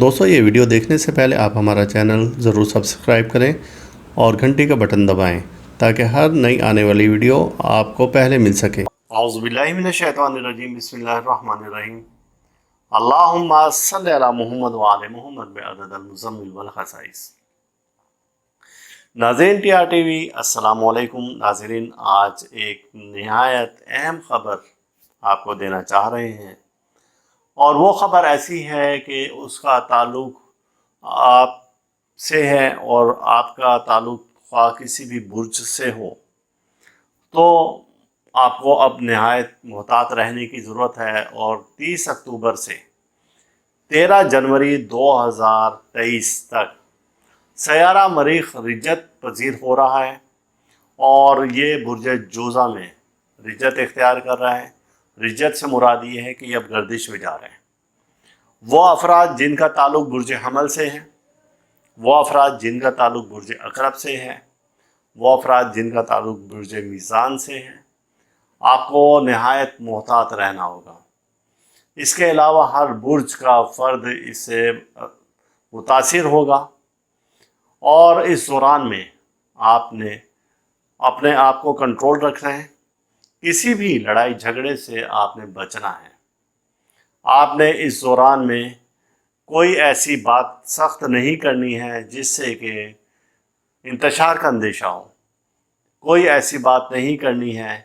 दोस्तों ये वीडियो देखने से पहले आप हमारा चैनल ज़रूर सब्सक्राइब करें और घंटी का बटन दबाएं ताकि हर नई आने वाली वीडियो आपको पहले मिल सके। औज़ुबिल्लाहि मिनश्शैतानिर्रजीम, बिस्मिल्लाहिर्रहमानिर्रहीम। अल्लाहुम्मा सल्लि अला मुहम्मद व आले मुहम्मद बिअददिल मुज़म्मिल वल खसाइस। नाज़रीन टीआर टीवी, अस्सलामु अलैकुम। नाज़रीन, आज एक निहायत अहम ख़बर आपको देना चाह रहे हैं और वो ख़बर ऐसी है कि उसका ताल्लुक़ आप से है और आपका ताल्लुक़ ख्वाह किसी भी बुर्ज से हो तो आपको अब नहायत मोहतात रहने की ज़रूरत है। और 30 अक्टूबर से 13 जनवरी 2023 तक सयारा मरीख रिजत पजीर हो रहा है और ये बुर्ज जोज़ा में रिजत इख्तियार कर रहा है। रिजत से मुराद ये है कि ये अब गर्दिश में जा रहे हैं। वो अफराद जिनका ताल्लुक़ बुर्ज हमल से है, वो अफराद जिनका ताल्लुक़ बुर्ज अकरब से है, वो अफराद जिनका ताल्लुक़ बुर्ज मीज़ान से है, आपको नहायत मोहतात रहना होगा। इसके अलावा हर बुर्ज का फ़र्द इससे मुतासिर होगा और इस दौरान में आपने अपने आप को कंट्रोल रखना है। किसी भी लड़ाई झगड़े से आपने बचना है। आपने इस दौरान में कोई ऐसी बात सख्त नहीं करनी है जिससे कि इंतशार का अंदेशा हो। कोई ऐसी बात नहीं करनी है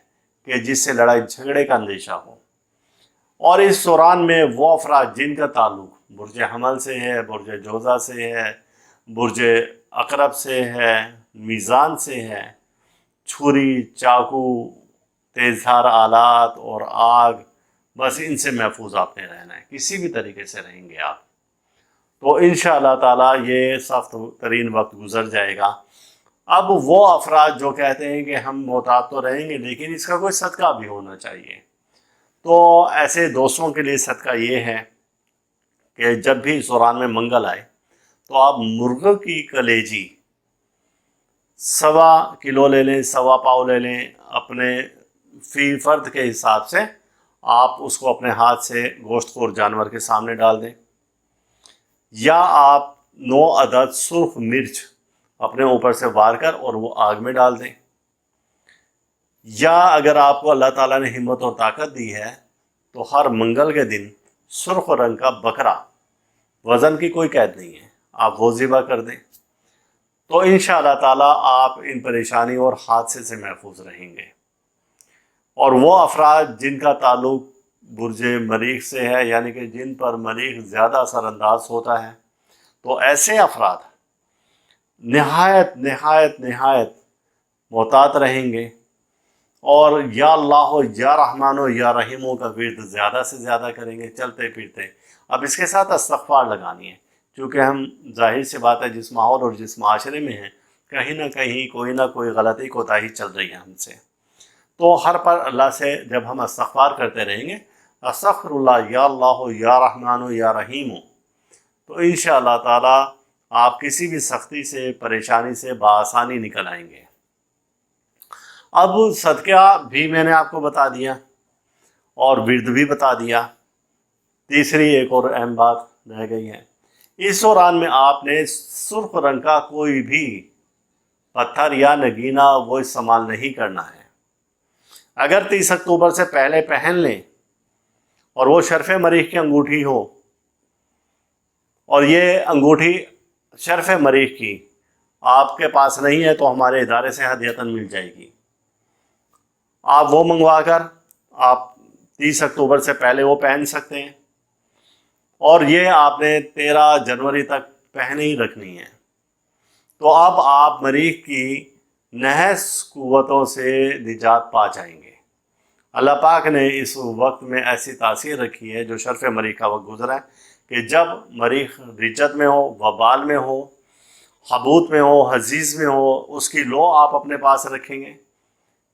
कि जिससे लड़ाई झगड़े का अंदेशा हो। और इस दौरान में वो अफराद जिनका ताल्लुक़ बुर्ज हमल से है, बुर्ज जोज़ा से है, बुर्ज अकरब से है, मीज़ान से है, छुरी, चाकू, तेज़धार आलात और आग, बस इनसे महफूज आपने रहना है। किसी भी तरीके से रहेंगे आप तो इंशाअल्लाह ताला ये सख्त तरीन वक्त गुजर जाएगा। अब वो अफराद जो कहते हैं कि हम मोहतात तो रहेंगे लेकिन इसका कोई सदका भी होना चाहिए, तो ऐसे दोस्तों के लिए सदका ये है कि जब भी इस दौरान में मंगल आए तो आप मुर्ग़ की कलेजी 1.25 किलो ले लें, 1.25 पाव ले लें। अपने फ़ी फ़र्द के हिसाब से आप उसको अपने हाथ से गोश्तखोर जानवर के सामने डाल दें, या आप 9 अदद सुर्ख मिर्च अपने ऊपर से वार कर और वो आग में डाल दें। या अगर आपको अल्लाह ताला ने हिम्मत और ताकत दी है तो हर मंगल के दिन सुर्ख रंग का बकरा, वज़न की कोई कैद नहीं है, आप वो ज़िबा कर दें तो इंशाअल्लाह ताला आप इन परेशानी और हादसे से महफूज रहेंगे। और वो अफराद जिनका ताल्लुक़ बुर्ज मरीख से है, यानी कि जिन पर मरीख ज़्यादा असरानंदाज होता है, तो ऐसे अफराद नहायत नहायत नहायत मोहतात रहेंगे और या अल्लाह या रहमानो या रहीमो का विर्द ज़्यादा से ज़्यादा करेंगे चलते फिरते। अब इसके साथ इस्तग़फ़ार लगानी है, क्योंकि हम ज़ाहिर सी बात है जिस माहौल और जिस माशरे में हैं कहीं ना कहीं कोई ना कोई गलती कोताही चल रही है हमसे। तो हर पर अल्लाह से जब हम इस्तग़फ़ार करते रहेंगे, अस्तग़फ़िरुल्लाह या अल्लाह या रहमानो या रहीमो, तो इंशाअल्लाह ताला आप किसी भी सख्ती से परेशानी से बआसानी निकल आएंगे। अब सदका भी मैंने आपको बता दिया और विर्द भी बता दिया। तीसरी एक और अहम बात रह गई है। इस दौरान में आपने सुर्ख रंग का कोई भी पत्थर या नगीना वो इस्तेमाल नहीं करना है। अगर 30 अक्टूबर से पहले पहन लें और वो शर्फ़ मरीख की अंगूठी हो और ये अंगूठी शर्फ़ मरीख की आपके पास नहीं है तो हमारे इदारे से हदियतन मिल जाएगी। आप वो मंगवा कर आप 30 अक्टूबर से पहले वो पहन सकते हैं और ये आपने 13 जनवरी तक पहने ही रखनी है। तो अब आप मरीख की नहस कुव्वतों से निजात पा जाएंगे। अल्लाह पाक ने इस वक्त में ऐसी तासीर रखी है, जो शर्फ़ मरीख का वक्त गुजरा है, कि जब मरीख रिजत में हो, वबाल में हो, हबूत में हो, हजीज़ में हो, उसकी लो आप अपने पास रखेंगे।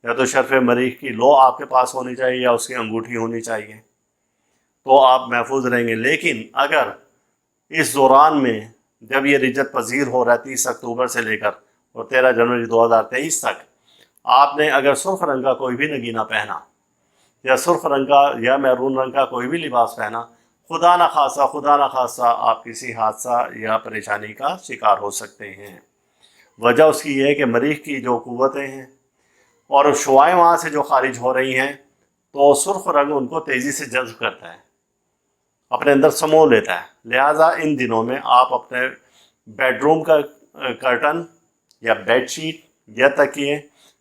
या तो शर्फ़ मरीख की लो आपके पास होनी चाहिए या उसकी अंगूठी होनी चाहिए, तो आप महफूज रहेंगे। लेकिन अगर इस दौरान में जब ये रिजत पजीर हो रहा है 30 अक्टूबर से लेकर और 13 जनवरी 2023 तक, आपने अगर सुर्ख रंग का कोई भी नगीना पहना या सुर्ख रंग का या मैरून रंग का कोई भी लिबास पहना خدا نہ خاصا آپ کسی حادثہ یا پریشانی کا شکار ہو سکتے ہیں۔ وجہ اس کی یہ ہے کہ مریخ کی جو قوتیں ہیں اور شعائیں وہاں سے جو خارج ہو رہی ہیں تو سرخ رنگ ان کو تیزی سے جذب کرتا ہے، اپنے اندر سمو لیتا ہے۔ لہٰذا ان دنوں میں آپ اپنے بیڈ روم کا کرٹن یا بیڈ شیٹ یا تکیے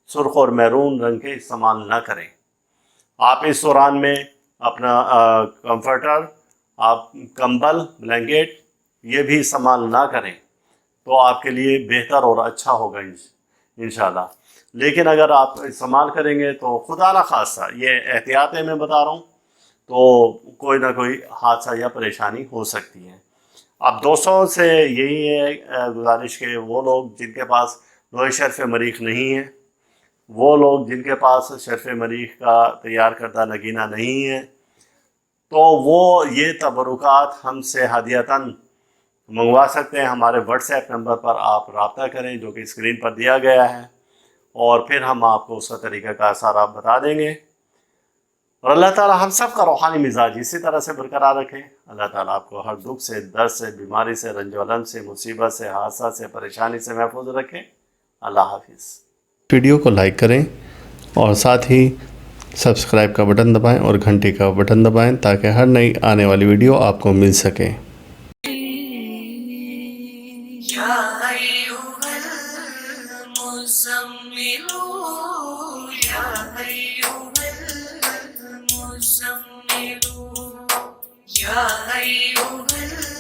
سرخ اور میرون رنگ کے استعمال نہ کریں۔ آپ اس دوران میں اپنا کمفرٹر، آپ کمبل، بلینکٹ یہ بھی استعمال نہ کریں تو آپ کے لیے بہتر اور اچھا ہوگا انشاءاللہ۔ لیکن اگر آپ استعمال کریں گے تو خدا نہ خاصہ، یہ احتیاط میں بتا رہا ہوں، تو کوئی نہ کوئی حادثہ یا پریشانی ہو سکتی ہے۔ اب دوستوں سے یہی ہے گزارش کہ وہ لوگ جن کے پاس لوح شرف مریخ نہیں ہے، وہ لوگ جن کے پاس شرف مریخ کا تیار کردہ نگینہ نہیں ہے، تو وہ یہ تبرکات ہم سے ہدیتاً منگوا سکتے ہیں۔ ہمارے واٹس ایپ نمبر پر آپ رابطہ کریں جو کہ اسکرین پر دیا گیا ہے، اور پھر ہم آپ کو اس کا طریقہ کار سارا بتا دیں گے۔ اور اللہ تعالیٰ ہم سب کا روحانی مزاج اسی طرح سے برقرار رکھے۔ اللہ تعالیٰ آپ کو ہر دکھ سے، درد سے، بیماری سے، رنج و الم سے، مصیبت سے، حادثہ سے، پریشانی سے محفوظ رکھے۔ اللہ حافظ۔ ویڈیو کو لائک کریں اور ساتھ ہی سبسکرائب کا بٹن دبائیں اور گھنٹی کا بٹن دبائیں تاکہ ہر نئی آنے والی ویڈیو آپ کو مل سکے۔ یا ایھا المزمل، یا ایھا المزمل، یا ایھا